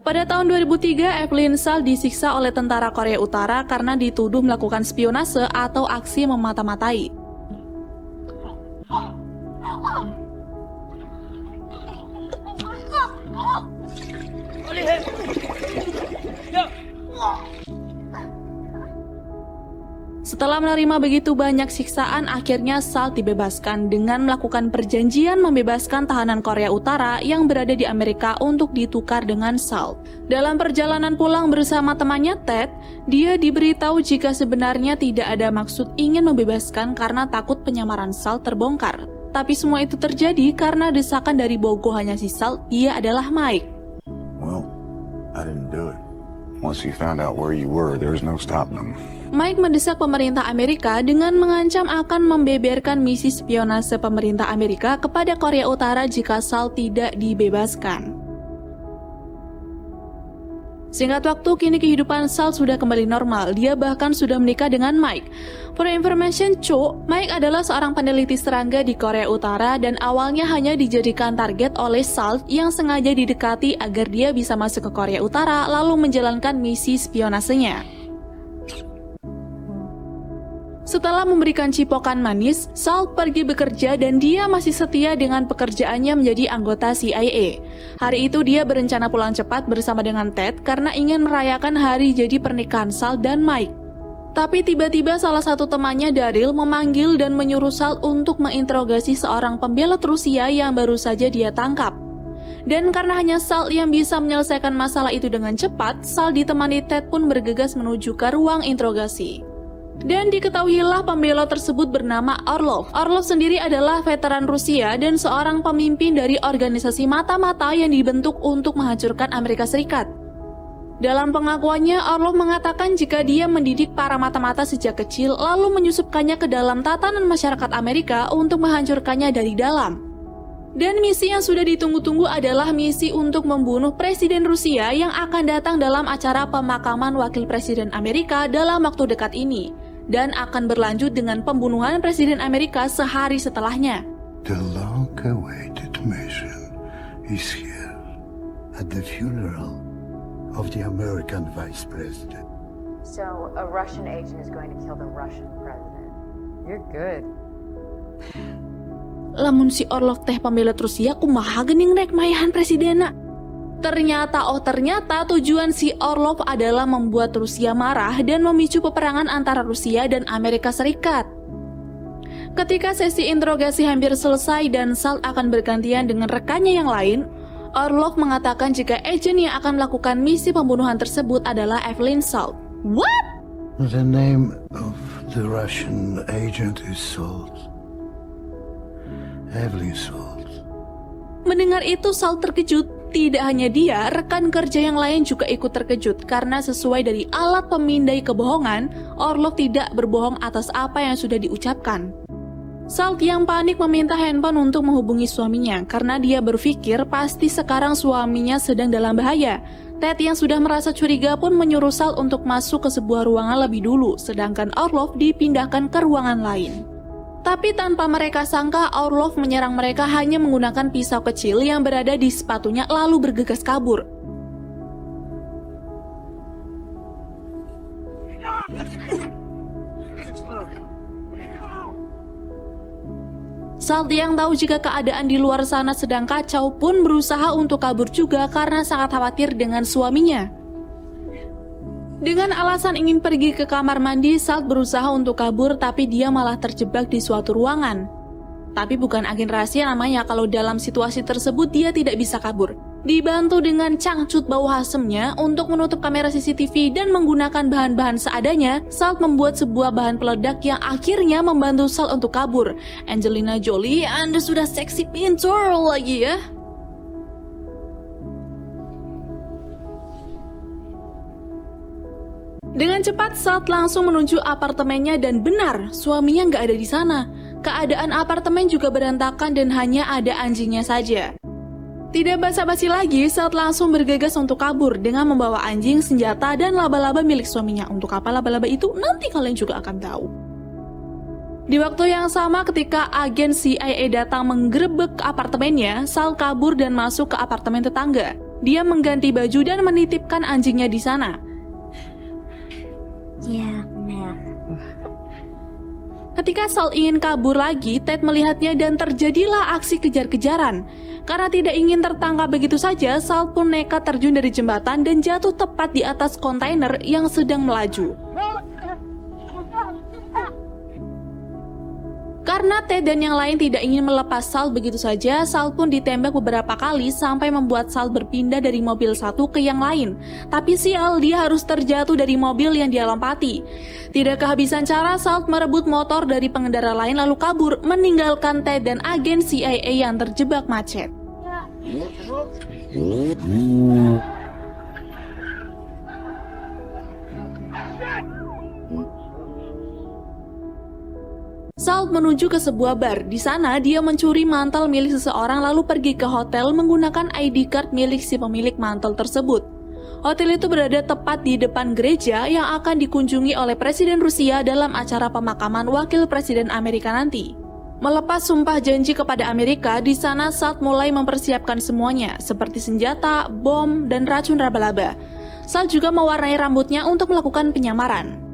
Pada tahun 2003, Evelyn Salt disiksa oleh tentara Korea Utara karena dituduh melakukan spionase atau aksi memata-matai. Setelah menerima begitu banyak siksaan, akhirnya Salt dibebaskan dengan melakukan perjanjian membebaskan tahanan Korea Utara yang berada di Amerika untuk ditukar dengan Salt. Dalam perjalanan pulang bersama temannya Ted, dia diberitahu jika sebenarnya tidak ada maksud ingin membebaskan karena takut penyamaran Salt terbongkar. Tapi semua itu terjadi karena desakan dari bogoh hanya si Salt, dia adalah Mike. Well, I didn't do it. Once he found out where you were, there was no stopping him. Mike mendesak pemerintah Amerika dengan mengancam akan membeberkan misi spionase pemerintah Amerika kepada Korea Utara jika Salt tidak dibebaskan. Singkat waktu, kini kehidupan Salt sudah kembali normal. Dia bahkan sudah menikah dengan Mike. For information, Mike adalah seorang peneliti serangga di Korea Utara dan awalnya hanya dijadikan target oleh Salt yang sengaja didekati agar dia bisa masuk ke Korea Utara lalu menjalankan misi spionasenya. Setelah memberikan cipokan manis, Salt pergi bekerja dan dia masih setia dengan pekerjaannya menjadi anggota CIA. Hari itu dia berencana pulang cepat bersama dengan Ted karena ingin merayakan hari jadi pernikahan Salt dan Mike. Tapi tiba-tiba salah satu temannya, Daryl, memanggil dan menyuruh Salt untuk menginterogasi seorang pembelot Rusia yang baru saja dia tangkap. Dan karena hanya Salt yang bisa menyelesaikan masalah itu dengan cepat, Salt ditemani Ted pun bergegas menuju ke ruang interogasi. Dan diketahuilah pembelot tersebut bernama Orlov. Orlov sendiri adalah veteran Rusia dan seorang pemimpin dari organisasi mata-mata yang dibentuk untuk menghancurkan Amerika Serikat. Dalam pengakuannya, Orlov mengatakan jika dia mendidik para mata-mata sejak kecil lalu menyusupkannya ke dalam tatanan masyarakat Amerika untuk menghancurkannya dari dalam. Dan misi yang sudah ditunggu-tunggu adalah misi untuk membunuh Presiden Rusia yang akan datang dalam acara pemakaman Wakil Presiden Amerika dalam waktu dekat ini, dan akan berlanjut dengan pembunuhan Presiden Amerika sehari setelahnya. The long-awaited mission is here at the funeral of the American Vice President. So a Russian agent is going to kill the Russian president. You're good. Lamun si Orlov teh pembelot Rusia kumaha geuning rek mayahan presidena. Ternyata tujuan si Orlov adalah membuat Rusia marah dan memicu peperangan antara Rusia dan Amerika Serikat. Ketika sesi interogasi hampir selesai dan Salt akan bergantian dengan rekannya yang lain, Orlov mengatakan jika agen yang akan melakukan misi pembunuhan tersebut adalah Evelyn Salt. What? The name of the Russian agent is Salt. Evelyn Salt. Mendengar itu Salt terkejut. Tidak hanya dia, rekan kerja yang lain juga ikut terkejut karena sesuai dari alat pemindai kebohongan, Orlov tidak berbohong atas apa yang sudah diucapkan. Salt yang panik meminta handphone untuk menghubungi suaminya karena dia berpikir pasti sekarang suaminya sedang dalam bahaya. Ted yang sudah merasa curiga pun menyuruh Salt untuk masuk ke sebuah ruangan lebih dulu, sedangkan Orlov dipindahkan ke ruangan lain. Tapi tanpa mereka sangka, Orlov menyerang mereka hanya menggunakan pisau kecil yang berada di sepatunya lalu bergegas kabur. Salt yang tahu jika keadaan di luar sana sedang kacau pun berusaha untuk kabur juga karena sangat khawatir dengan suaminya. Dengan alasan ingin pergi ke kamar mandi, Salt berusaha untuk kabur tapi dia malah terjebak di suatu ruangan. Tapi bukan agen rahasia namanya kalau dalam situasi tersebut dia tidak bisa kabur. Dibantu dengan cangcut bau hasemnya untuk menutup kamera CCTV dan menggunakan bahan-bahan seadanya, Salt membuat sebuah bahan peledak yang akhirnya membantu Salt untuk kabur. Angelina Jolie, Anda sudah seksi pintar lagi ya. Dengan cepat, Salt langsung menuju apartemennya dan benar, suaminya nggak ada di sana. Keadaan apartemen juga berantakan dan hanya ada anjingnya saja. Tidak basa-basi lagi, Salt langsung bergegas untuk kabur dengan membawa anjing, senjata, dan laba-laba milik suaminya. Untuk apa laba-laba itu? Nanti kalian juga akan tahu. Di waktu yang sama ketika agen CIA datang menggerebek apartemennya, Salt kabur dan masuk ke apartemen tetangga. Dia mengganti baju dan menitipkan anjingnya di sana. Ketika Salt ingin kabur lagi, Ted melihatnya dan terjadilah aksi kejar-kejaran. Karena tidak ingin tertangkap begitu saja, Salt pun nekat terjun dari jembatan dan jatuh tepat di atas kontainer yang sedang melaju. Karena Ted dan yang lain tidak ingin melepas Salt begitu saja, Salt pun ditembak beberapa kali sampai membuat Salt berpindah dari mobil satu ke yang lain. Tapi sial, dia harus terjatuh dari mobil yang dia lompati. Tidak kehabisan cara, Salt merebut motor dari pengendara lain lalu kabur, meninggalkan Ted dan agen CIA yang terjebak macet. Salt menuju ke sebuah bar. Di sana dia mencuri mantel milik seseorang lalu pergi ke hotel menggunakan ID card milik si pemilik mantel tersebut. Hotel itu berada tepat di depan gereja yang akan dikunjungi oleh Presiden Rusia dalam acara pemakaman Wakil Presiden Amerika nanti. Melepas sumpah janji kepada Amerika, di sana Salt mulai mempersiapkan semuanya, seperti senjata, bom, dan racun laba-laba. Salt juga mewarnai rambutnya untuk melakukan penyamaran.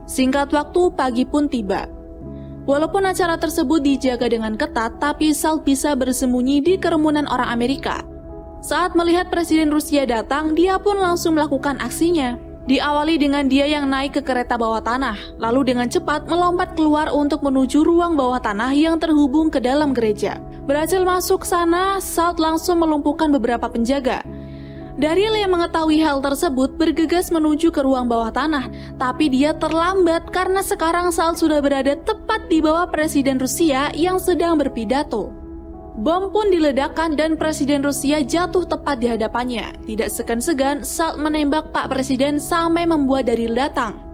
Singkat waktu, pagi pun tiba. Walaupun acara tersebut dijaga dengan ketat, tapi Salt bisa bersembunyi di kerumunan orang Amerika. Saat melihat Presiden Rusia datang, dia pun langsung melakukan aksinya. Diawali dengan dia yang naik ke kereta bawah tanah, lalu dengan cepat melompat keluar untuk menuju ruang bawah tanah yang terhubung ke dalam gereja. Berhasil masuk sana, Salt langsung melumpuhkan beberapa penjaga. Daryl yang mengetahui hal tersebut bergegas menuju ke ruang bawah tanah, tapi dia terlambat karena sekarang Salt sudah berada tepat di bawah Presiden Rusia yang sedang berpidato. Bom pun diledakkan dan Presiden Rusia jatuh tepat di hadapannya. Tidak segan-segan, Salt menembak Pak Presiden sampai membuat Daryl datang.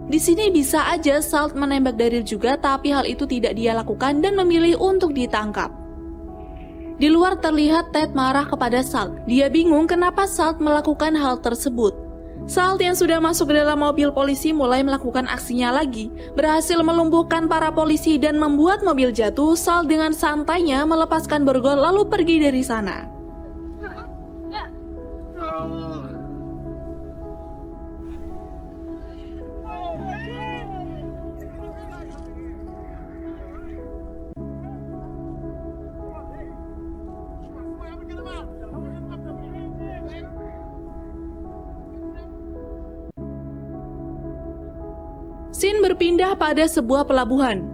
Di sini bisa aja Salt menembak Daryl juga, tapi hal itu tidak dia lakukan dan memilih untuk ditangkap. Di luar terlihat Ted marah kepada Salt. Dia bingung kenapa Salt melakukan hal tersebut. Salt yang sudah masuk ke dalam mobil polisi mulai melakukan aksinya lagi. Berhasil melumpuhkan para polisi dan membuat mobil jatuh, Salt dengan santainya melepaskan borgol lalu pergi dari sana. Scene berpindah pada sebuah pelabuhan.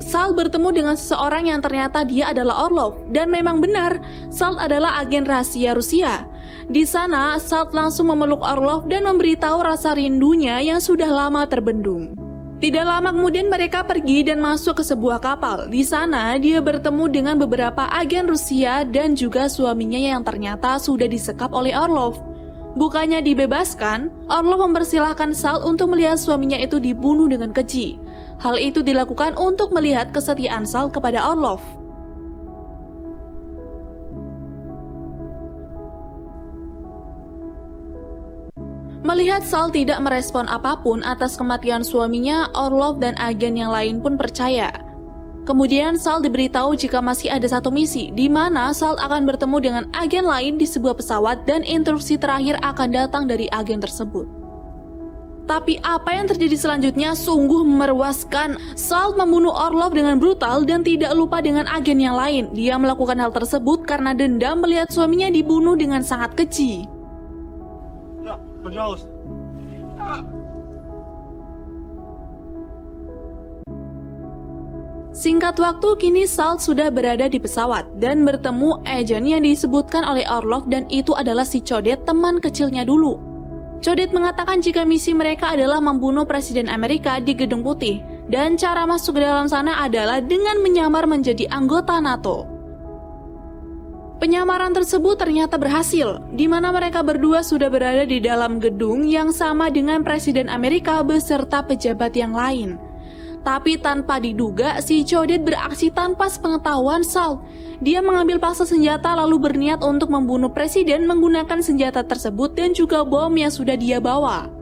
Salt bertemu dengan seseorang yang ternyata dia adalah Orlov, dan memang benar, Salt adalah agen rahasia Rusia. Di sana, Salt langsung memeluk Orlov dan memberitahu rasa rindunya yang sudah lama terbendung. Tidak lama kemudian mereka pergi dan masuk ke sebuah kapal. Di sana, dia bertemu dengan beberapa agen Rusia dan juga suaminya yang ternyata sudah disekap oleh Orlov. Bukannya dibebaskan, Orlov mempersilahkan Salt untuk melihat suaminya itu dibunuh dengan keji. Hal itu dilakukan untuk melihat kesetiaan Salt kepada Orlov. Melihat Salt tidak merespon apapun atas kematian suaminya, Orlov dan agen yang lain pun percaya. Kemudian Salt diberitahu jika masih ada satu misi, di mana Salt akan bertemu dengan agen lain di sebuah pesawat dan instruksi terakhir akan datang dari agen tersebut. Tapi apa yang terjadi selanjutnya sungguh memuaskan. Salt membunuh Orlov dengan brutal dan tidak lupa dengan agen yang lain. Dia melakukan hal tersebut karena dendam melihat suaminya dibunuh dengan sangat keji. Singkat waktu, kini Salt sudah berada di pesawat dan bertemu agen yang disebutkan oleh Orlov, dan itu adalah si Codet, teman kecilnya dulu. Codet mengatakan jika misi mereka adalah membunuh Presiden Amerika di Gedung Putih, dan cara masuk ke dalam sana adalah dengan menyamar menjadi anggota NATO. Penyamaran tersebut ternyata berhasil, di mana mereka berdua sudah berada di dalam gedung yang sama dengan Presiden Amerika beserta pejabat yang lain. Tapi tanpa diduga, si Chodet beraksi tanpa sepengetahuan Salt. Dia mengambil paksa senjata lalu berniat untuk membunuh presiden menggunakan senjata tersebut dan juga bom yang sudah dia bawa.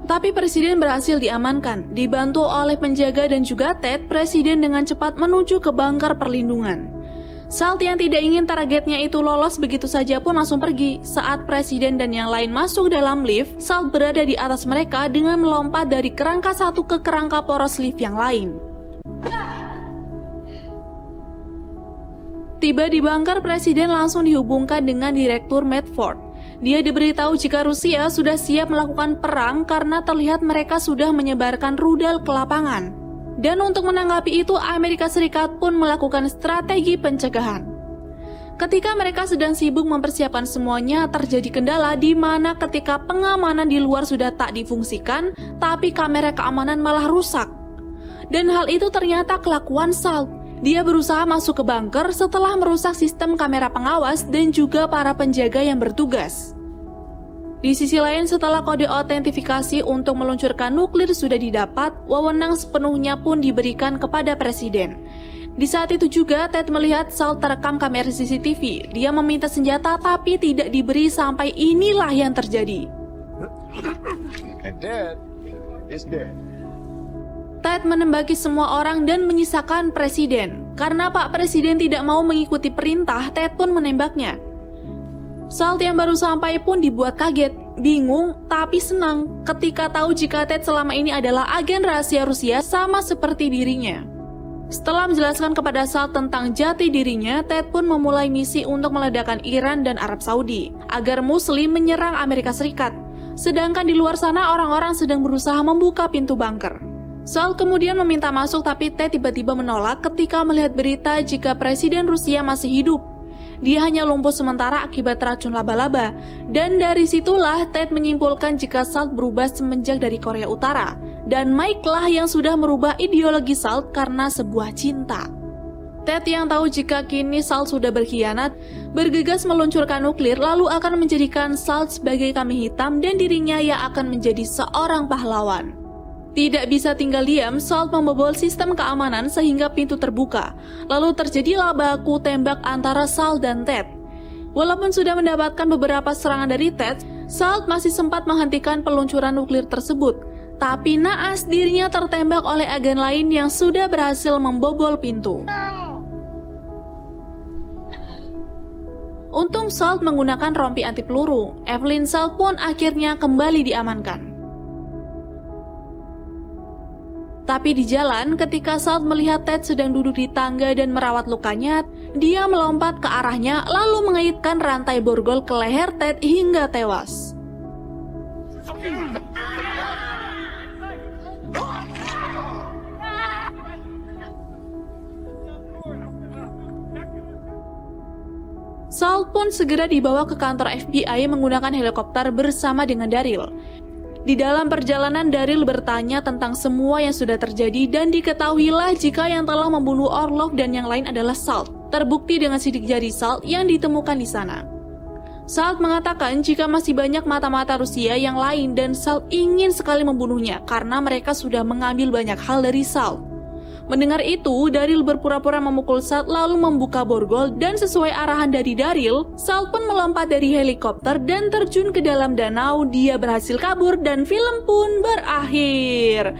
Tapi presiden berhasil diamankan, dibantu oleh penjaga dan juga Ted. Presiden dengan cepat menuju ke bunker perlindungan. Salt yang tidak ingin targetnya itu lolos begitu saja pun langsung pergi. Saat presiden dan yang lain masuk dalam lift, Salt berada di atas mereka dengan melompat dari kerangka satu ke kerangka poros lift yang lain. Tiba di bunker, presiden langsung dihubungkan dengan Direktur Medford. Dia diberitahu jika Rusia sudah siap melakukan perang karena terlihat mereka sudah menyebarkan rudal ke lapangan. Dan untuk menanggapi itu, Amerika Serikat pun melakukan strategi pencegahan. Ketika mereka sedang sibuk mempersiapkan semuanya, terjadi kendala di mana ketika pengamanan di luar sudah tak difungsikan, tapi kamera keamanan malah rusak. Dan hal itu ternyata kelakuan Salt. Dia berusaha masuk ke bunker setelah merusak sistem kamera pengawas dan juga para penjaga yang bertugas. Di sisi lain, setelah kode autentifikasi untuk meluncurkan nuklir sudah didapat, wewenang sepenuhnya pun diberikan kepada presiden. Di saat itu juga, Ted melihat Salt terekam kamera CCTV. Dia meminta senjata tapi tidak diberi sampai inilah yang terjadi. And Dad is dead. Ted menembaki semua orang dan menyisakan presiden. Karena Pak Presiden tidak mau mengikuti perintah, Ted pun menembaknya. Salt yang baru sampai pun dibuat kaget, bingung, tapi senang ketika tahu jika Ted selama ini adalah agen rahasia Rusia sama seperti dirinya. Setelah menjelaskan kepada Salt tentang jati dirinya, Ted pun memulai misi untuk meledakkan Iran dan Arab Saudi agar Muslim menyerang Amerika Serikat. Sedangkan di luar sana orang-orang sedang berusaha membuka pintu bunker. Salt kemudian meminta masuk tapi Ted tiba-tiba menolak ketika melihat berita jika Presiden Rusia masih hidup. Dia hanya lumpuh sementara akibat racun laba-laba. Dan dari situlah Ted menyimpulkan jika Salt berubah semenjak dari Korea Utara. Dan Mike lah yang sudah merubah ideologi Salt karena sebuah cinta. Ted yang tahu jika kini Salt sudah berkhianat, bergegas meluncurkan nuklir lalu akan menjadikan Salt sebagai kambing hitam dan dirinya yang akan menjadi seorang pahlawan. Tidak bisa tinggal diam, Salt membobol sistem keamanan sehingga pintu terbuka. Lalu terjadilah baku tembak antara Salt dan Ted. Walaupun sudah mendapatkan beberapa serangan dari Ted, Salt masih sempat menghentikan peluncuran nuklir tersebut. Tapi naas dirinya tertembak oleh agen lain yang sudah berhasil membobol pintu. Untung Salt menggunakan rompi anti peluru. Evelyn Salt pun akhirnya kembali diamankan. Tapi di jalan, ketika Salt melihat Ted sedang duduk di tangga dan merawat lukanya, dia melompat ke arahnya lalu mengaitkan rantai borgol ke leher Ted hingga tewas. Salt pun segera dibawa ke kantor FBI menggunakan helikopter bersama dengan Daryl. Di dalam perjalanan, Daryl bertanya tentang semua yang sudah terjadi dan diketahuilah jika yang telah membunuh Orlov dan yang lain adalah Salt. Terbukti dengan sidik jari Salt yang ditemukan di sana. Salt mengatakan jika masih banyak mata-mata Rusia yang lain dan Salt ingin sekali membunuhnya karena mereka sudah mengambil banyak hal dari Salt. Mendengar itu, Daryl berpura-pura memukul Salt lalu membuka borgol dan sesuai arahan dari Daryl, Salt pun melompat dari helikopter dan terjun ke dalam danau. Dia berhasil kabur dan film pun berakhir.